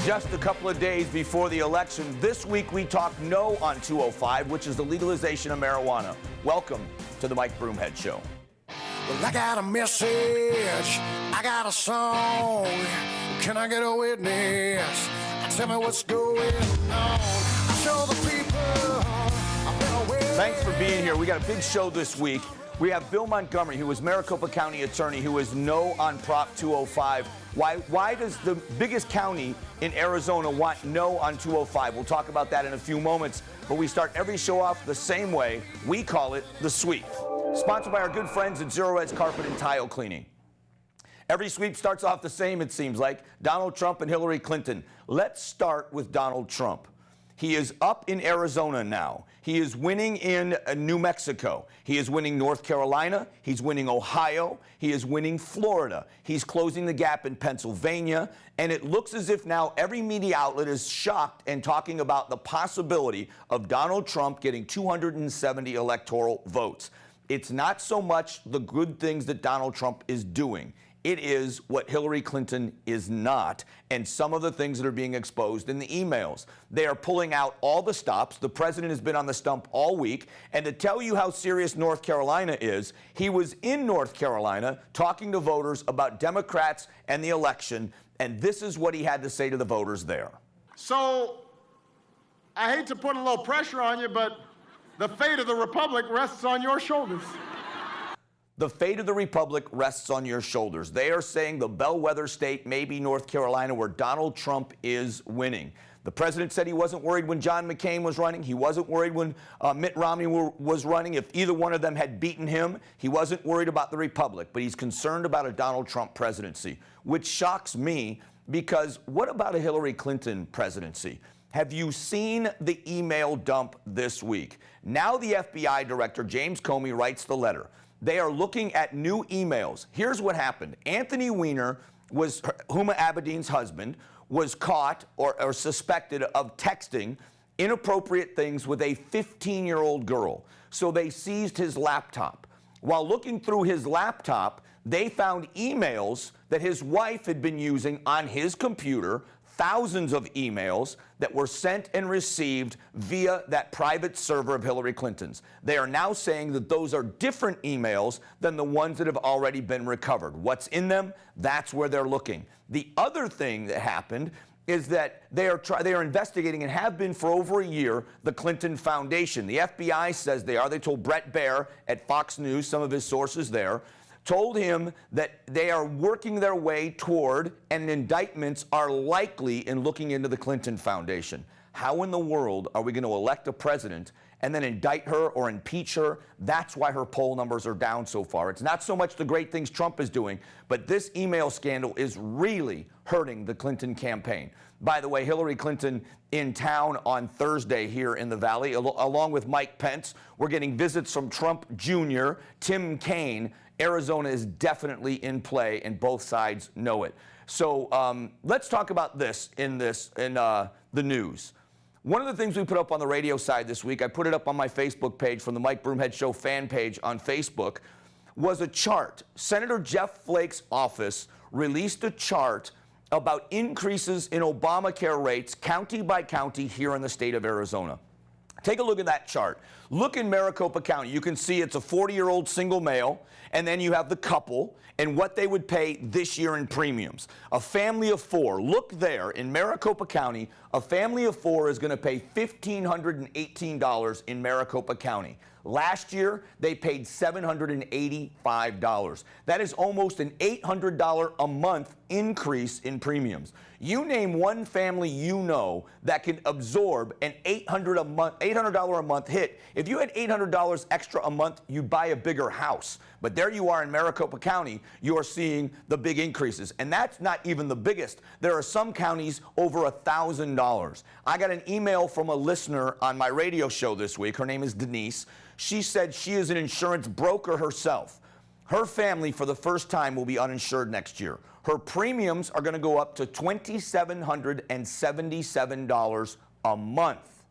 Just a couple of days before the election, this week we talk no on 205, which is the legalization of marijuana. Welcome to the Mike Broomhead Show. Well, I got a message, I got a song. Can I get a witness? Tell me what's going on. I show the people I've been away. Thanks for being here. We got a big show this week. We have Bill Montgomery, who is Maricopa County attorney, who is no on Prop 205. Why does the biggest county in Arizona want no on 205? We'll talk about that in a few moments. But we start every show off the same way. We call it the sweep. Sponsored by our good friends at Zero Edge Carpet and Tile Cleaning. Every sweep starts off the same, it seems like. Donald Trump and Hillary Clinton. Let's start with Donald Trump. He is up in Arizona now. He is winning in New Mexico. He is winning North Carolina. He's winning Ohio. He is winning Florida. He's closing the gap in Pennsylvania. And it looks as if now every media outlet is shocked and talking about the possibility of Donald Trump getting 270 electoral votes. It's not so much the good things that Donald Trump is doing. It is what Hillary Clinton is not, and some of the things that are being exposed in the emails. They are pulling out all the stops. The president has been on the stump all week. And to tell you how serious North Carolina is, he was in North Carolina talking to voters about Democrats and the election, and this is what he had to say to the voters there. So, I hate to put a little pressure on you, but the fate of the republic rests on your shoulders. The fate of the republic rests on your shoulders. They are saying the bellwether state may be North Carolina, where Donald Trump is winning. The president said he wasn't worried when John McCain was running. He wasn't worried when Mitt Romney was running. If either one of them had beaten him, he wasn't worried about the republic. But he's concerned about a Donald Trump presidency, which shocks me, because what about a Hillary Clinton presidency? Have you seen the email dump this week? Now the FBI director, James Comey, writes the letter. They are looking at new emails. Here's what happened. Anthony Weiner, was Huma Abedin's husband, was caught or suspected of texting inappropriate things with a 15-year-old girl. So they seized his laptop. While looking through his laptop, they found emails that his wife had been using on his computer, thousands of emails that were sent and received via that private server of Hillary Clinton's. They are now saying that those are different emails than the ones that have already been recovered. What's in them? That's where they're looking. The other thing that happened is that they are investigating, and have been for over a year, the Clinton Foundation. The FBI says they are. They told Brett Baer at Fox News, some of his sources there, told him that they are working their way toward, and indictments are likely in looking into the Clinton Foundation. How in the world are we going to elect a president and then indict her or impeach her? That's why her poll numbers are down so far. It's not so much the great things Trump is doing, but this email scandal is really hurting the Clinton campaign. By the way, Hillary Clinton in town on Thursday here in the Valley, along with Mike Pence. We're getting visits from Trump Jr., Tim Kaine. Arizona is definitely in play, and both sides know it. So let's talk about this in the news. One of the things we put up on the radio side this week, I put it up on my Facebook page from the Mike Broomhead Show fan page on Facebook, was a chart. Senator Jeff Flake's office released a chart about increases in Obamacare rates county by county here in the state of Arizona. Take a look at that chart. Look in Maricopa County. You can see it's a 40-year-old single male, and then you have the couple and what they would pay this year in premiums. A family of four. Look there in Maricopa County, a family of four is going to pay $1,518 in Maricopa County. Last year, they paid $785. That is almost an $800 a month increase in premiums. You name one family you know that can absorb an $800 a month hit. If you had $800 extra a month, you'd buy a bigger house. But there you are in Maricopa County, you're seeing the big increases. And that's not even the biggest. There are some counties over $1,000. I got an email from a listener on my radio show this week. Her name is Denise. She said she is an insurance broker herself. Her family, for the first time, will be uninsured next year. Her premiums are going to go up to $2,777 a month.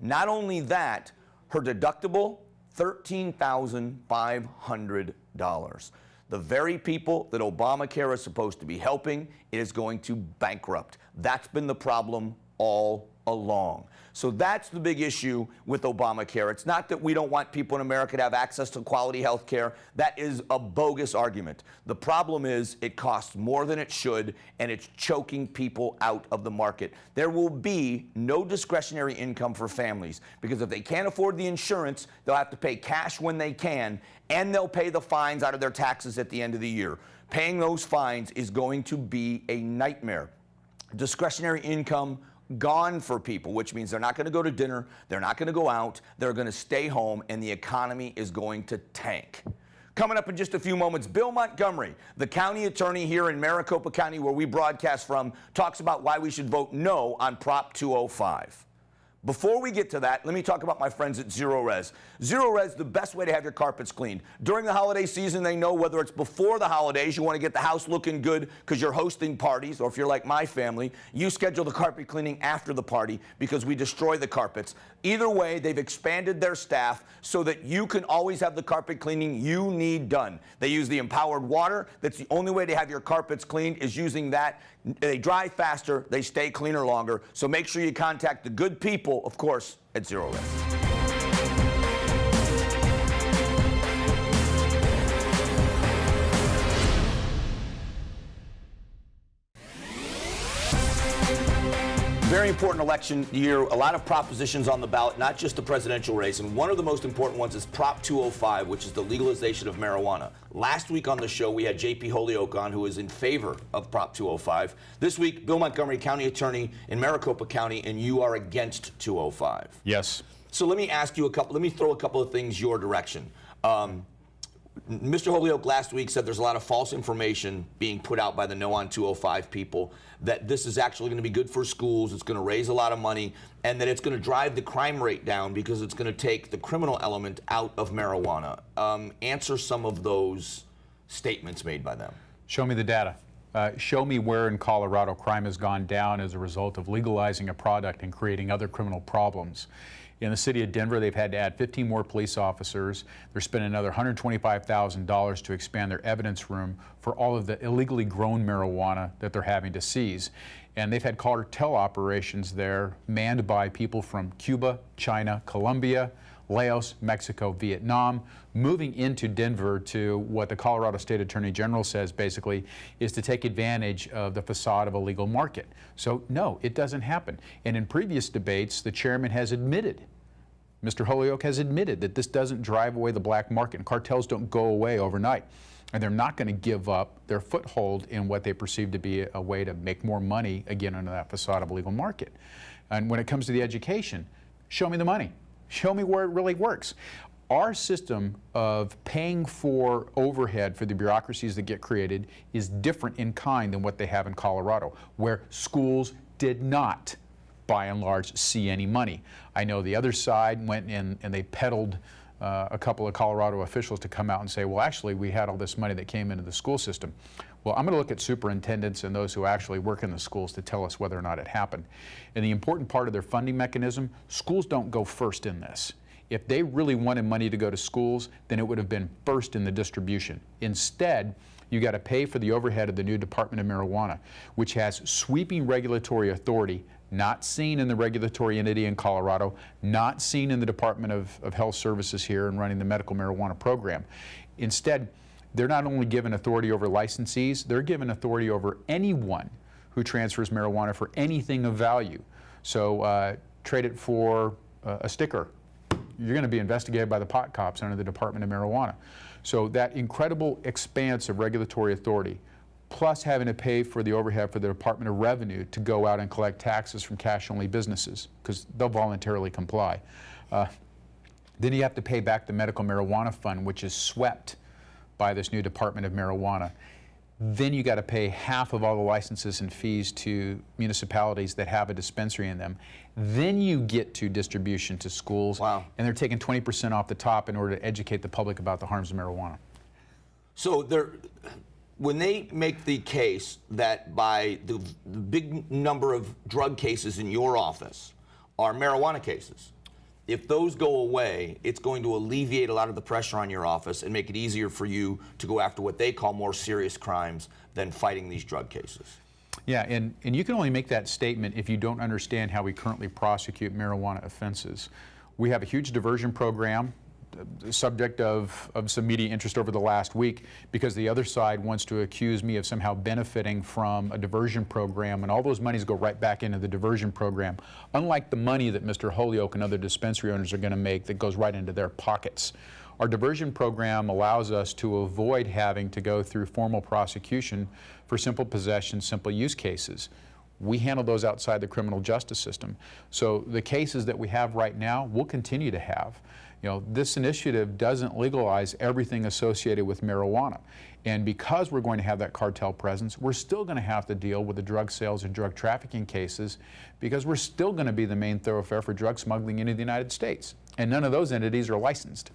Not only that, her deductible, $13,500. The very people that Obamacare is supposed to be helping, it is going to bankrupt. That's been the problem all along. So that's the big issue with Obamacare. It's not that we don't want people in America to have access to quality health care. That is a bogus argument. The problem is it costs more than it should, and it's choking people out of the market. There will be no discretionary income for families, because if they can't afford the insurance, they'll have to pay cash when they can, and they'll pay the fines out of their taxes at the end of the year. Paying those fines is going to be a nightmare. Discretionary income gone for people, which means they're not going to go to dinner, they're not going to go out, they're going to stay home, and the economy is going to tank. Coming up in just a few moments, Bill Montgomery, the county attorney here in Maricopa County, where we broadcast from, talks about why we should vote no on Prop 205. Before we get to that, let me talk about my friends at Zero Res. Zero Res, the best way to have your carpets cleaned. During the holiday season, they know whether it's before the holidays, you want to get the house looking good because you're hosting parties, or if you're like my family, you schedule the carpet cleaning after the party because we destroy the carpets. Either way, they've expanded their staff so that you can always have the carpet cleaning you need done. They use the empowered water. That's the only way to have your carpets cleaned, is using that. They dry faster, they stay cleaner longer. So make sure you contact the good people, of course, at Zero Res. Very important election year, a lot of propositions on the ballot, not just the presidential race, and one of the most important ones is Prop 205, which is the legalization of marijuana. Last week on the show, we had J.P. Holyoke on, who is in favor of Prop 205. This week, Bill Montgomery, county attorney in Maricopa County, and you are against 205. Yes. So let me ask you let me throw a couple of things your direction. Mr. Holyoke last week said there's a lot of false information being put out by the No on 205 people, that this is actually going to be good for schools, it's going to raise a lot of money, and that it's going to drive the crime rate down because it's going to take the criminal element out of marijuana. Answer some of those statements made by them. Show me the data. Show me where in Colorado crime has gone down as a result of legalizing a product and creating other criminal problems. In the city of Denver, they've had to add 15 more police officers. They're spending another $125,000 to expand their evidence room for all of the illegally grown marijuana that they're having to seize. And they've had cartel operations there manned by people from Cuba, China, Colombia, Laos, Mexico, Vietnam, moving into Denver to what the Colorado State Attorney General says basically is to take advantage of the facade of a legal market. So no, it doesn't happen. And in previous debates, the chairman has admitted, Mr. Holyoke has admitted, that this doesn't drive away the black market, and cartels don't go away overnight. And they're not going to give up their foothold in what they perceive to be a way to make more money, again, under that facade of a legal market. And when it comes to the education, show me the money. Show me where it really works. Our system of paying for overhead for the bureaucracies that get created is different in kind than what they have in Colorado, where schools did not, by and large, see any money. I know the other side went in and they peddled a couple of Colorado officials to come out and say, well, actually, we had all this money that came into the school system. Well, I'm going to look at superintendents and those who actually work in the schools to tell us whether or not it happened. And the important part of their funding mechanism, schools don't go first in this. If they really wanted money to go to schools, then it would have been first in the distribution. Instead, you got to pay for the overhead of the new Department of Marijuana, which has sweeping regulatory authority, not seen in the regulatory entity in Colorado, not seen in the Department of Health Services here and running the medical marijuana program. Instead, they're not only given authority over licensees, they're given authority over anyone who transfers marijuana for anything of value. So trade it for a sticker. You're going to be investigated by the pot cops under the Department of Marijuana. So that incredible expanse of regulatory authority, plus having to pay for the overhead for the Department of Revenue to go out and collect taxes from cash-only businesses, because they'll voluntarily comply. Then you have to pay back the medical marijuana fund, which is swept by this new Department of Marijuana. Then you got to pay half of all the licenses and fees to municipalities that have a dispensary in them. Then you get to distribution to schools. Wow. And they're taking 20% off the top in order to educate the public about the harms of marijuana. So when they make the case that by the big number of drug cases in your office are marijuana cases, if those go away, it's going to alleviate a lot of the pressure on your office and make it easier for you to go after what they call more serious crimes than fighting these drug cases. Yeah, and you can only make that statement if you don't understand how we currently prosecute marijuana offenses. We have a huge diversion program, the subject of some media interest over the last week, because the other side wants to accuse me of somehow benefiting from a diversion program, and all those monies go right back into the diversion program, unlike the money that Mr. Holyoke and other dispensary owners are going to make that goes right into their pockets. Our diversion program allows us to avoid having to go through formal prosecution for simple possession, simple use cases. We handle those outside the criminal justice system. So the cases that we have right now, we'll continue to have. You know, this initiative doesn't legalize everything associated with marijuana. And because we're going to have that cartel presence, we're still going to have to deal with the drug sales and drug trafficking cases, because we're still going to be the main thoroughfare for drug smuggling into the United States. And none of those entities are licensed.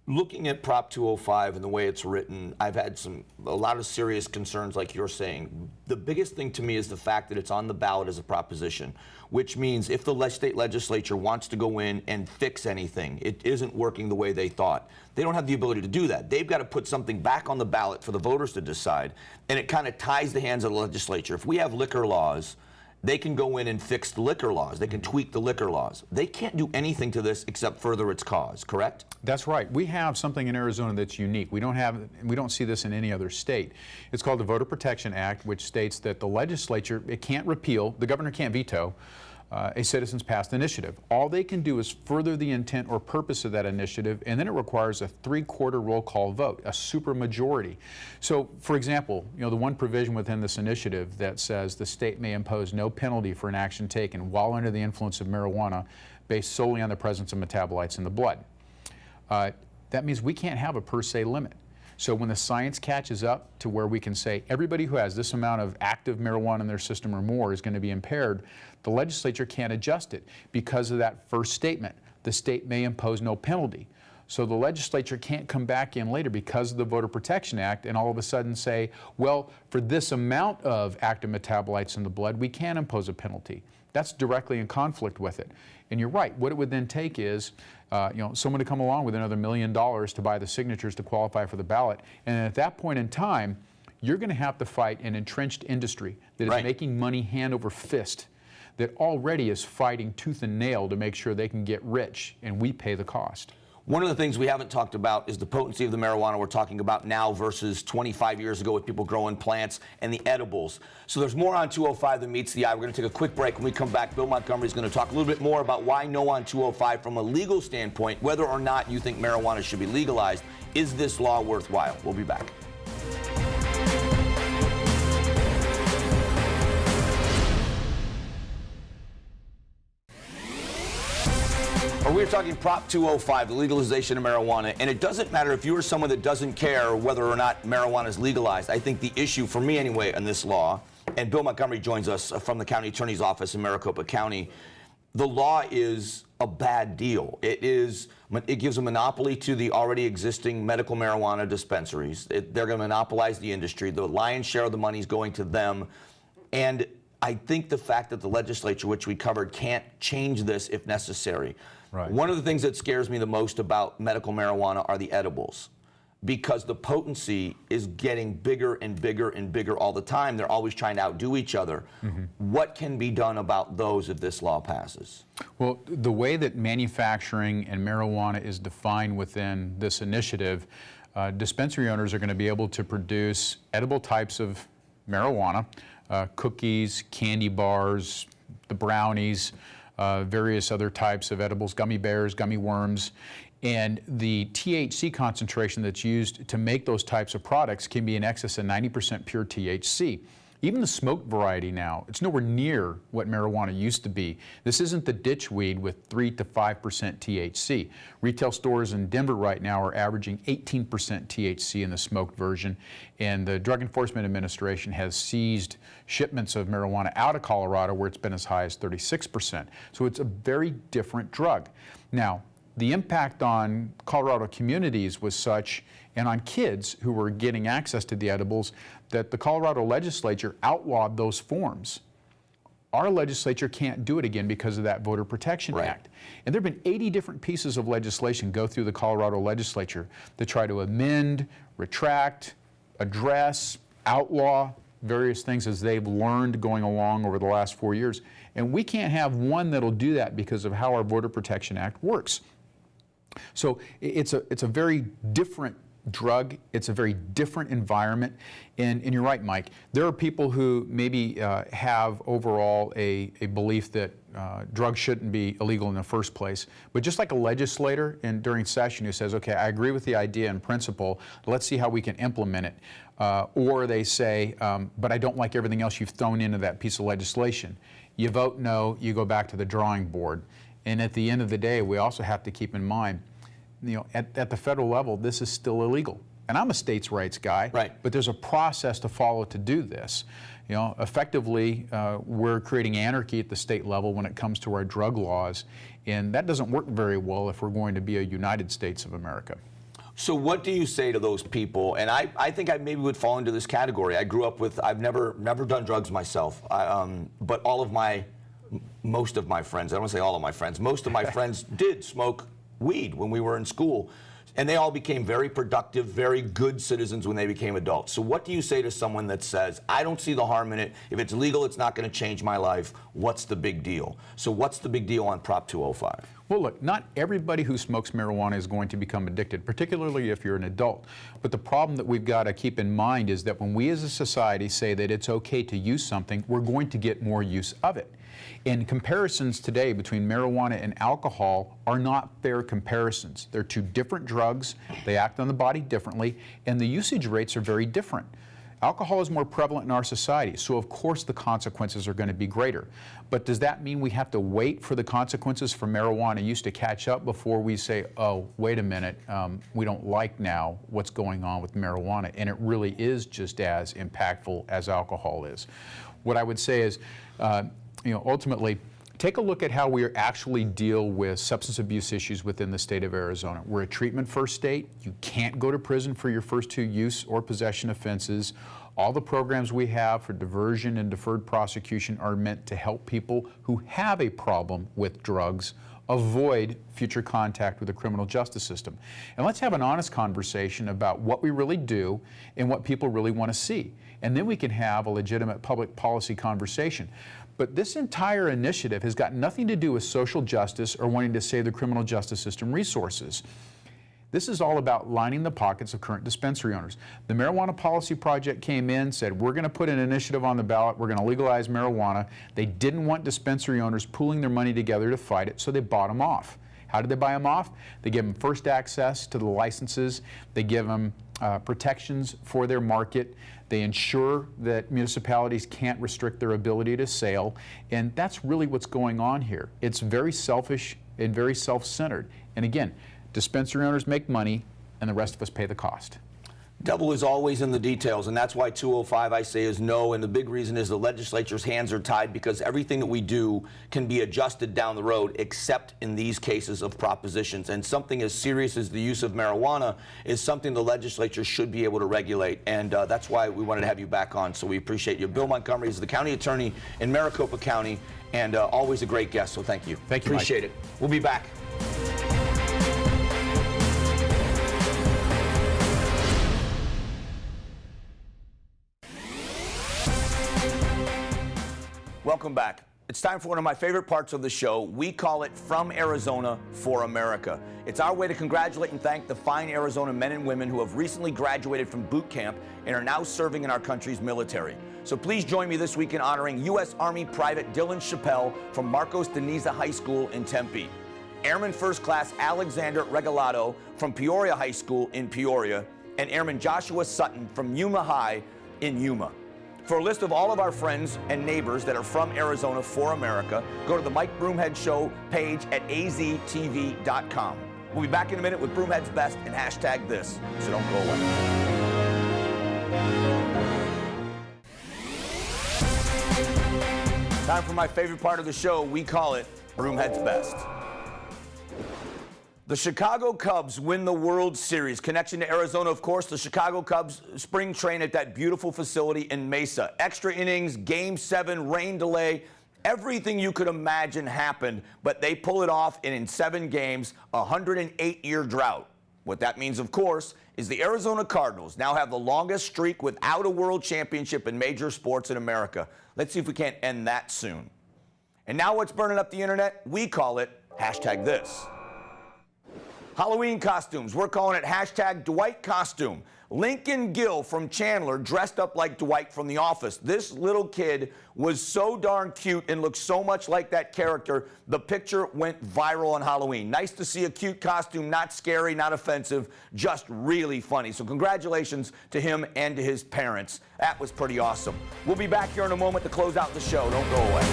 Looking at Prop 205 and the way it's written, I've had a lot of serious concerns, like you're saying. The biggest thing to me is the fact that it's on the ballot as a proposition, which means if the state legislature wants to go in and fix anything, it isn't working the way they thought, they don't have the ability to do that. They've got to put something back on the ballot for the voters to decide, and it kind of ties the hands of the legislature. If we have liquor laws, they can go in and fix the liquor laws. They can tweak the liquor laws. They can't do anything to this except further its cause, correct? That's right. We have something in Arizona that's unique. We don't see this in any other state. It's called the Voter Protection Act, which states that the legislature, it can't repeal, the governor can't veto a citizen's passed initiative. All they can do is further the intent or purpose of that initiative, and then it requires a 3/4 roll call vote, a supermajority. So, for example, you know, the one provision within this initiative that says the state may impose no penalty for an action taken while under the influence of marijuana based solely on the presence of metabolites in the blood. That means we can't have a per se limit. So when the science catches up to where we can say everybody who has this amount of active marijuana in their system or more is going to be impaired, the legislature can't adjust it because of that first statement. The state may impose no penalty. So the legislature can't come back in later because of the Voter Protection Act and all of a sudden say, well, for this amount of active metabolites in the blood, we can impose a penalty. That's directly in conflict with it. And you're right, what it would then take is someone to come along with another $1 million to buy the signatures to qualify for the ballot. And at that point in time, you're going to have to fight an entrenched industry that is making money hand over fist, that already is fighting tooth and nail to make sure they can get rich, and we pay the cost. One of the things we haven't talked about is the potency of the marijuana we're talking about now versus 25 years ago with people growing plants and the edibles. So there's more on 205 than meets the eye. We're going to take a quick break. When we come back, Bill Montgomery is going to talk a little bit more about why no on 205 from a legal standpoint, whether or not you think marijuana should be legalized. Is this law worthwhile? We'll be back. We're talking Prop 205, the legalization of marijuana, and it doesn't matter if you're someone that doesn't care whether or not marijuana is legalized. I think the issue, for me anyway, in this law, and Bill Montgomery joins us from the county attorney's office in Maricopa County, the law is a bad deal. It gives a monopoly to the already existing medical marijuana dispensaries. They're going to monopolize the industry. The lion's share of the money is going to them, and I think the fact that the legislature, which we covered, can't change this if necessary. Right. One of the things that scares me the most about medical marijuana are the edibles, because the potency is getting bigger and bigger and bigger all the time. They're always trying to outdo each other. Mm-hmm. What can be done about those if this law passes? Well, the way that manufacturing and marijuana is defined within this initiative, dispensary owners are going to be able to produce edible types of marijuana, cookies, candy bars, the brownies, various other types of edibles, gummy bears, gummy worms, and the THC concentration that's used to make those types of products can be in excess of 90% pure THC. Even the smoked variety now, it's nowhere near what marijuana used to be. This isn't the ditch weed with 3 to 5% THC. Retail stores in Denver right now are averaging 18% THC in the smoked version, and the Drug Enforcement Administration has seized shipments of marijuana out of Colorado where it's been as high as 36%. So it's a very different drug. Now, the impact on Colorado communities was such, and on kids who were getting access to the edibles, that the Colorado legislature outlawed those forms. Our legislature can't do it again because of that Voter Protection Act. And there have been 80 different pieces of legislation go through the Colorado legislature to try to amend, retract, address, outlaw various things as they've learned going along over the last 4 years. And we can't have one that'll do that because of how our Voter Protection Act works. So it's a very different drug. It's a very different environment. And you're right, Mike. There are people who maybe have overall a belief that drugs shouldn't be illegal in the first place. But just like a legislator during session who says, okay, I agree with the idea in principle, let's see how we can implement it. Or they say, but I don't like everything else you've thrown into that piece of legislation. You vote no, you go back to the drawing board. And at the end of the day, we also have to keep in mind, you know, at the federal level, this is still illegal. And I'm a states' rights guy, but there's a process to follow to do this. You know, effectively, we're creating anarchy at the state level when it comes to our drug laws, and that doesn't work very well if we're going to be a United States of America. So what do you say to those people? And I think I maybe would fall into this category. I grew up with, I've never done drugs myself, but most of my friends, I don't want to say all of my friends, most of my friends did smoke weed when we were in school. And they all became very productive, very good citizens when they became adults. So what do you say to someone that says, I don't see the harm in it. If it's legal, it's not going to change my life. What's the big deal? So what's the big deal on Prop 205? Well, look, not everybody who smokes marijuana is going to become addicted, particularly if you're an adult. But the problem that we've got to keep in mind is that when we as a society say that it's okay to use something, we're going to get more use of it. And comparisons today between marijuana and alcohol are not fair comparisons. They're two different drugs, they act on the body differently, and the usage rates are very different. Alcohol is more prevalent in our society, so of course the consequences are going to be greater. But does that mean we have to wait for the consequences for marijuana use to catch up before we say, oh, wait a minute, we don't like now what's going on with marijuana, and it really is just as impactful as alcohol is? What I would say is, you know, ultimately, take a look at how we actually deal with substance abuse issues within the state of Arizona. We're a treatment-first state. You can't go to prison for your first two use or possession offenses. All the programs we have for diversion and deferred prosecution are meant to help people who have a problem with drugs avoid future contact with the criminal justice system. And let's have an honest conversation about what we really do and what people really want to see. And then we can have a legitimate public policy conversation. But this entire initiative has got nothing to do with social justice or wanting to save the criminal justice system resources. This is all about lining the pockets of current dispensary owners. The Marijuana Policy Project came in, said, we're going to put an initiative on the ballot, we're going to legalize marijuana. They didn't want dispensary owners pooling their money together to fight it, so they bought them off. How did they buy them off? They give them first access to the licenses, they give them protections for their market, they ensure that municipalities can't restrict their ability to sell, and that's really what's going on here. It's very selfish and very self-centered. And again, dispensary owners make money, and the rest of us pay the cost. Devil is always in the details, and that's why 205, I say, is no. And the big reason is the legislature's hands are tied because everything that we do can be adjusted down the road, except in these cases of propositions. And something as serious as the use of marijuana is something the legislature should be able to regulate. And that's why we wanted to have you back on. So we appreciate you. Bill Montgomery is the county attorney in Maricopa County, and always a great guest. So thank you. Thank you, appreciate Mike. it. We'll be back. Welcome back. It's time for one of my favorite parts of the show. We call it From Arizona for America. It's our way to congratulate and thank the fine Arizona men and women who have recently graduated from boot camp and are now serving in our country's military. So please join me this week in honoring U.S. Army Private Dylan Chappelle from Marcos de Niza High School in Tempe, Airman First Class Alexander Regalado from Peoria High School in Peoria, and Airman Joshua Sutton from Yuma High in Yuma. For a list of all of our friends and neighbors that are from Arizona for America, go to the Mike Broomhead Show page at aztv.com. We'll be back in a minute with Broomhead's Best and hashtag this, so don't go away. Time for my favorite part of the show. We call it Broomhead's Best. The Chicago Cubs win the World Series. Connection to Arizona, of course. The Chicago Cubs spring train at that beautiful facility in Mesa. Extra innings, Game 7, rain delay. Everything you could imagine happened, but they pull it off in 7 games, a 108-year drought. What that means, of course, is the Arizona Cardinals now have the longest streak without a world championship in major sports in America. Let's see if we can't end that soon. And now what's burning up the internet? We call it #this. Halloween costumes. We're calling it #Dwight costume. Lincoln Gill from Chandler dressed up like Dwight from The Office. This little kid was so darn cute and looked so much like that character, the picture went viral on Halloween. Nice to see a cute costume, not scary, not offensive, just really funny. So congratulations to him and to his parents. That was pretty awesome. We'll be back here in a moment to close out the show. Don't go away.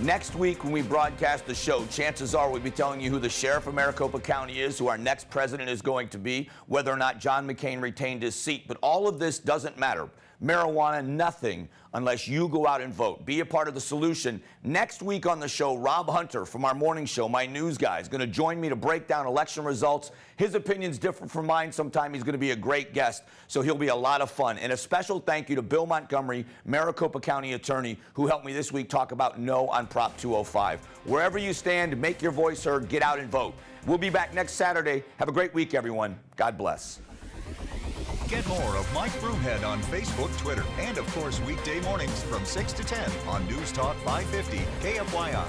Next week, when we broadcast the show, chances are we'll be telling you who the sheriff of Maricopa County is, who our next president is going to be, whether or not John McCain retained his seat. But all of this doesn't matter. Marijuana, nothing unless you go out and vote. Be a part of the solution. Next week on the show, Rob Hunter from our morning show, my news guy, is going to join me to break down election results. His opinion's different from mine. Sometime he's going to be a great guest, so he'll be a lot of fun. And a special thank you to Bill Montgomery, Maricopa County attorney, who helped me this week talk about no on Prop 205. Wherever you stand, make your voice heard. Get out and vote. We'll be back next Saturday. Have a great week, everyone. God bless. Get more of Mike Broomhead on Facebook, Twitter, and of course weekday mornings from 6 to 10 on News Talk 550 KFYI.